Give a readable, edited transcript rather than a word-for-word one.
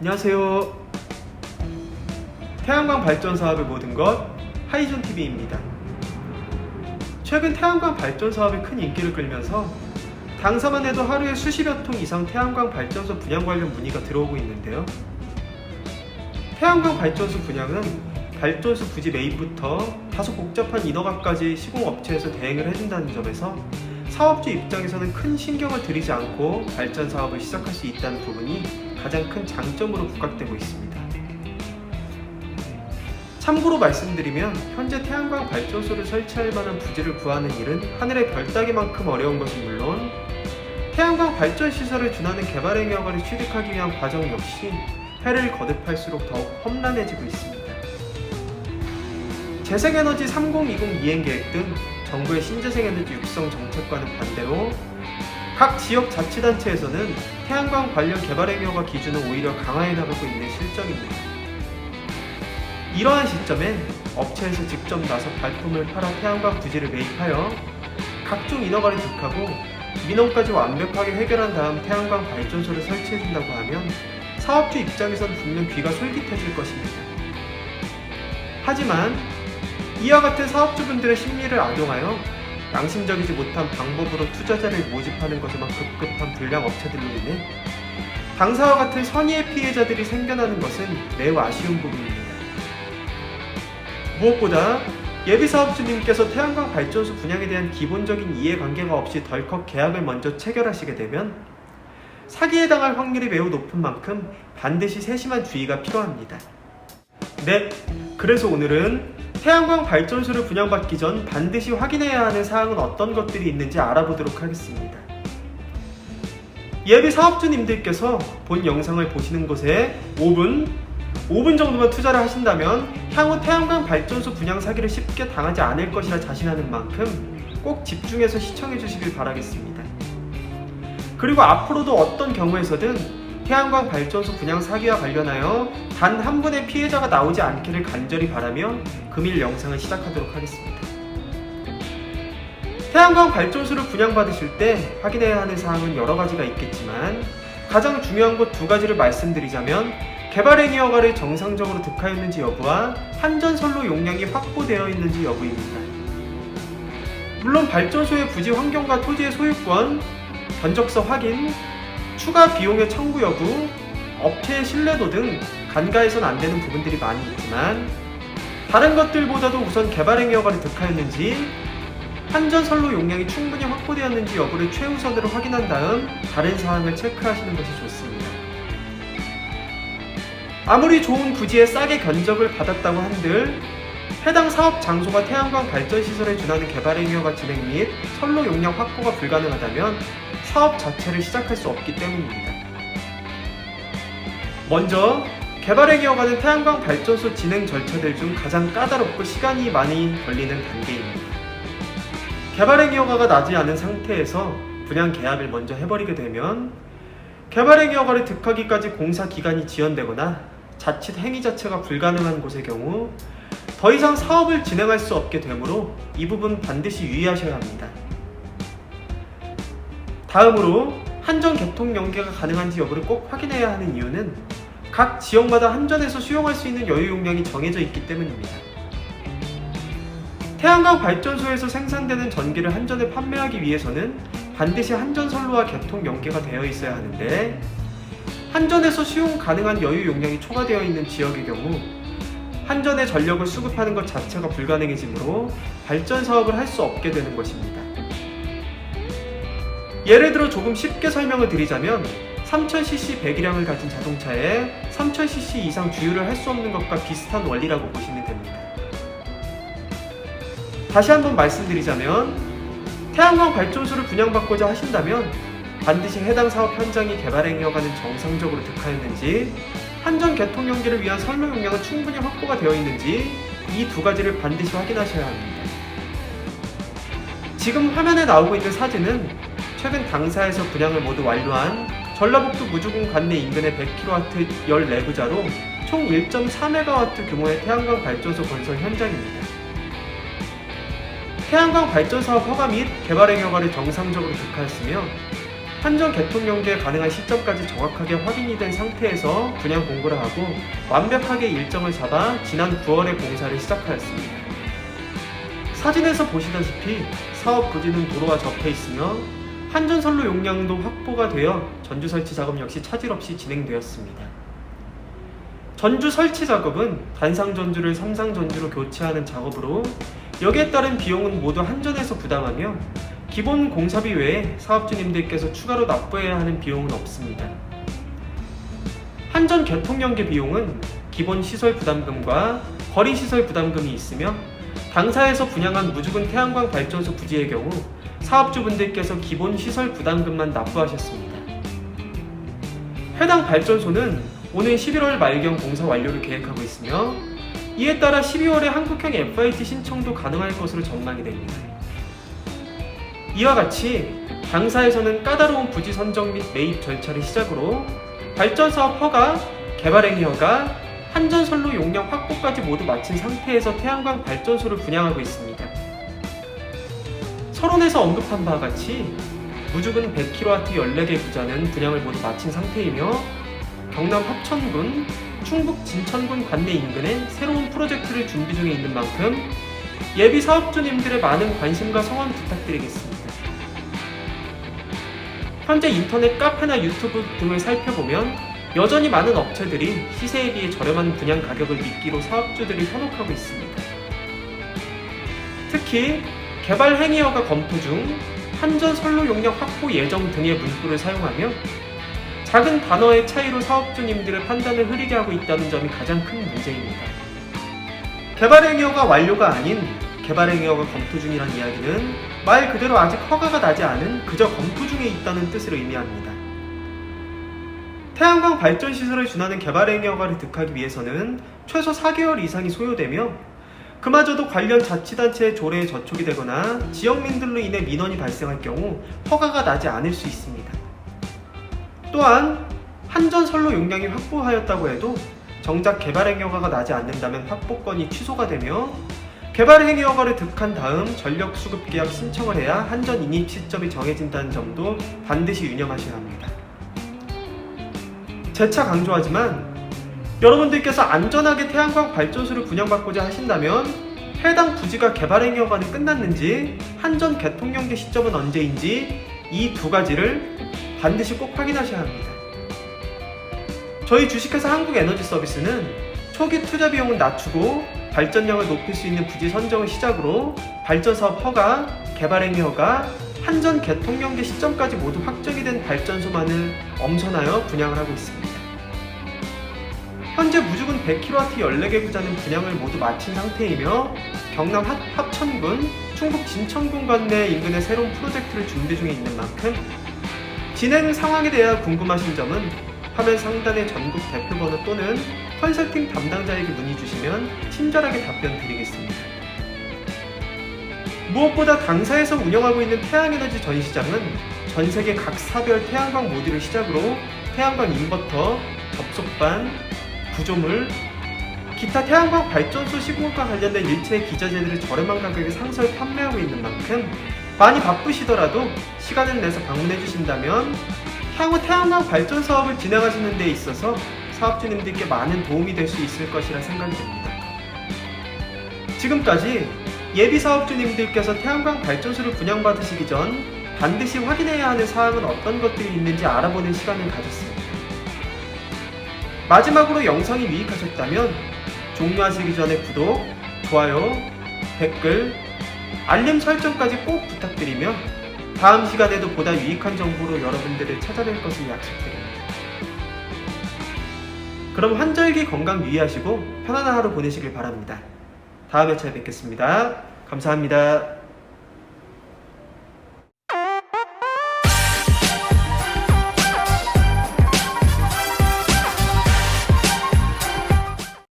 안녕하세요. 태양광 발전 사업의 모든 것 하이존TV입니다. 최근 태양광 발전 사업이 큰 인기를 끌면서 당사만 해도 하루에 수십여 통 이상 태양광 발전소 분양 관련 문의가 들어오고 있는데요. 태양광 발전소 분양은 발전소 부지 매입부터 다소 복잡한 인허가까지 시공업체에서 대행을 해준다는 점에서 사업주 입장에서는 큰 신경을 들이지 않고 발전 사업을 시작할 수 있다는 부분이 가장 큰 장점으로 부각되고 있습니다. 참고로 말씀드리면 현재 태양광 발전소를 설치할 만한 부지를 구하는 일은 하늘의 별 따기만큼 어려운 것은 물론 태양광 발전 시설을 준하는 개발행위 허가를 취득하기 위한 과정 역시 해를 거듭할수록 더욱 험난해지고 있습니다. 재생에너지 3020 이행계획 등 정부의 신재생에너지 육성 정책과는 반대로 각 지역 자치단체에서는 태양광 관련 개발행위 허가 기준을 오히려 강화해 나가고 있는 실정입니다. 이러한 시점에 업체에서 직접 나서 발품을 팔아 태양광 부지를 매입하여 각종 인허가를 득하고 민원까지 완벽하게 해결한 다음 태양광 발전소를 설치해준다고 하면 사업주 입장에선 분명 귀가 솔깃해질 것입니다. 하지만 이와 같은 사업주분들의 심리를 악용하여 양심적이지 못한 방법으로 투자자를 모집하는 것에만 급급한 불량 업체들로 인해 당사와 같은 선의의 피해자들이 생겨나는 것은 매우 아쉬운 부분입니다. 무엇보다 예비사업주님께서 태양광 발전소 분양에 대한 기본적인 이해관계가 없이 덜컥 계약을 먼저 체결하시게 되면 사기에 당할 확률이 매우 높은 만큼 반드시 세심한 주의가 필요합니다. 네, 그래서 오늘은 태양광 발전소를 분양받기 전 반드시 확인해야 하는 사항은 어떤 것들이 있는지 알아보도록 하겠습니다. 예비 사업주님들께서 본 영상을 보시는 곳에 5분 정도만 투자를 하신다면 향후 태양광 발전소 분양 사기를 쉽게 당하지 않을 것이라 자신하는 만큼 꼭 집중해서 시청해 주시길 바라겠습니다. 그리고 앞으로도 어떤 경우에서든 태양광 발전소 분양 사기와 관련하여 단 한 분의 피해자가 나오지 않기를 간절히 바라며 금일 영상을 시작하도록 하겠습니다. 태양광 발전소를 분양받으실 때 확인해야 하는 사항은 여러 가지가 있겠지만 가장 중요한 것 두 가지를 말씀드리자면 개발행위 허가를 정상적으로 득하였는지 여부와 한전선로 용량이 확보되어 있는지 여부입니다. 물론 발전소의 부지 환경과 토지의 소유권, 견적서 확인, 추가 비용의 청구 여부, 업체의 신뢰도 등 간과해서는 안 되는 부분들이 많이 있지만 다른 것들보다도 우선 개발행위 허가를 득하였는지 한전선로 용량이 충분히 확보되었는지 여부를 최우선으로 확인한 다음 다른 사항을 체크하시는 것이 좋습니다. 아무리 좋은 부지에 싸게 견적을 받았다고 한들 해당 사업 장소가 태양광 발전 시설에 준하는 개발행위 허가 진행 및 선로 용량 확보가 불가능하다면 사업 자체를 시작할 수 없기 때문입니다. 먼저 개발행위 허가는 태양광 발전소 진행 절차들 중 가장 까다롭고 시간이 많이 걸리는 단계입니다. 개발행위 허가가 나지 않은 상태에서 분양 계약을 먼저 해버리게 되면 개발행위 허가를 득하기까지 공사 기간이 지연되거나 자칫 행위 자체가 불가능한 곳의 경우 더 이상 사업을 진행할 수 없게 되므로 이 부분 반드시 유의하셔야 합니다. 다음으로 한전 개통 연계가 가능한지 여부를 꼭 확인해야 하는 이유는 각 지역마다 한전에서 수용할 수 있는 여유 용량이 정해져 있기 때문입니다. 태양광 발전소에서 생산되는 전기를 한전에 판매하기 위해서는 반드시 한전선로와 개통 연계가 되어 있어야 하는데 한전에서 수용 가능한 여유 용량이 초과되어 있는 지역의 경우 한전의 전력을 수급하는 것 자체가 불가능해지므로 발전 사업을 할 수 없게 되는 것입니다. 예를 들어 조금 쉽게 설명을 드리자면 3000cc 배기량을 가진 자동차에 3000cc 이상 주유를 할 수 없는 것과 비슷한 원리라고 보시면 됩니다. 다시 한번 말씀드리자면 태양광 발전소를 분양받고자 하신다면 반드시 해당 사업 현장이 개발행위 허가는 정상적으로 득하였는지 한전 개통 연계를 위한 선로 용량은 충분히 확보가 되어 있는지 이 두 가지를 반드시 확인하셔야 합니다. 지금 화면에 나오고 있는 사진은 최근 당사에서 분양을 모두 완료한 전라북도 무주군 관내 인근의 100kW 14부자로 총 1.4MW 규모의 태양광 발전소 건설 현장입니다. 태양광 발전 사업 허가 및 개발행위 허가를 정상적으로 득하였으며 한전 개통 연계 가능한 시점까지 정확하게 확인이 된 상태에서 분양 공고를 하고 완벽하게 일정을 잡아 지난 9월에 공사를 시작하였습니다. 사진에서 보시다시피 사업 부지는 도로와 접해 있으며 한전선로 용량도 확보가 되어 전주 설치 작업 역시 차질 없이 진행되었습니다. 전주 설치 작업은 단상 전주를 삼상 전주로 교체하는 작업으로 여기에 따른 비용은 모두 한전에서 부담하며 기본 공사비 외에 사업주님들께서 추가로 납부해야 하는 비용은 없습니다. 한전 개통연계 비용은 기본 시설 부담금과 거리 시설 부담금이 있으며 당사에서 분양한 무주군 태양광 발전소 부지의 경우 사업주분들께서 기본 시설 부담금만 납부하셨습니다. 해당 발전소는 오는 11월 말경 공사 완료를 계획하고 있으며 이에 따라 12월에 한국형 FIT 신청도 가능할 것으로 전망이 됩니다. 이와 같이 당사에서는 까다로운 부지 선정 및 매입 절차를 시작으로 발전사업 허가, 개발행위 허가, 한전선로 용량 확보까지 모두 마친 상태에서 태양광 발전소를 분양하고 있습니다. 서론에서 언급한 바와 같이 무주군 100kW 14개 구자는 분양을 모두 마친 상태이며 경남 합천군, 충북 진천군 관내 인근에 새로운 프로젝트를 준비 중에 있는 만큼 예비 사업주님들의 많은 관심과 성원 부탁드리겠습니다. 현재 인터넷 카페나 유튜브 등을 살펴보면 여전히 많은 업체들이 시세에 비해 저렴한 분양 가격을 미끼로 사업주들이 현혹하고 있습니다. 특히 개발 행위허가 검토 중, 한전 선로 용량 확보 예정 등의 문구를 사용하며 작은 단어의 차이로 사업주님들의 판단을 흐리게 하고 있다는 점이 가장 큰 문제입니다. 개발행위허가 완료가 아닌 개발행위허가 검토 중이란 이야기는 말 그대로 아직 허가가 나지 않은 그저 검토 중에 있다는 뜻을 의미합니다. 태양광 발전시설을 준하는 개발행위허가를 득하기 위해서는 최소 4개월 이상이 소요되며 그마저도 관련 자치단체의 조례에 저촉이 되거나 지역민들로 인해 민원이 발생할 경우 허가가 나지 않을 수 있습니다. 또한 한전선로 용량이 확보하였다고 해도 정작 개발행위허가가 나지 않는다면 확보권이 취소가 되며 개발행위허가를 득한 다음 전력수급계약 신청을 해야 한전 인입 시점이 정해진다는 점도 반드시 유념하셔야 합니다. 재차 강조하지만 여러분들께서 안전하게 태양광 발전소를 분양받고자 하신다면 해당 부지가 개발행위허가는 끝났는지 한전 개통연계 시점은 언제인지 이 두 가지를 반드시 꼭 확인하셔야 합니다. 저희 주식회사 한국에너지서비스는 초기 투자 비용을 낮추고 발전량을 높일 수 있는 부지 선정을 시작으로 발전사업 허가, 개발행위 허가, 한전 개통연계 시점까지 모두 확정이 된 발전소만을 엄선하여 분양을 하고 있습니다. 현재 무주군 100kW 14개 구자는 분양을 모두 마친 상태이며 경남 합천군, 충북 진천군 관내 인근의 새로운 프로젝트를 준비 중에 있는 만큼 진행 상황에 대해 궁금하신 점은 화면 상단의 전국 대표번호 또는 컨설팅 담당자에게 문의 주시면 친절하게 답변 드리겠습니다. 무엇보다 당사에서 운영하고 있는 태양에너지 전시장은 전세계 각 사별 태양광 모듈을 시작으로 태양광 인버터, 접속반, 구조물, 기타 태양광 발전소 시공과 관련된 일체의 기자재들을 저렴한 가격에 상설 판매하고 있는 만큼 많이 바쁘시더라도 시간을 내서 방문해 주신다면 향후 태양광 발전 사업을 진행하시는 데 있어서 사업주님들께 많은 도움이 될 수 있을 것이라 생각이 됩니다. 지금까지 예비 사업주님들께서 태양광 발전소를 분양받으시기 전 반드시 확인해야 하는 사항은 어떤 것들이 있는지 알아보는 시간을 가졌습니다. 마지막으로 영상이 유익하셨다면 종료하시기 전에 구독, 좋아요, 댓글, 알림 설정까지 꼭 부탁드리며 다음 시간에도 보다 유익한 정보로 여러분들을 찾아뵐 것을 약속드립니다. 그럼 환절기 건강 유의하시고 편안한 하루 보내시길 바랍니다. 다음에 잘 뵙겠습니다. 감사합니다.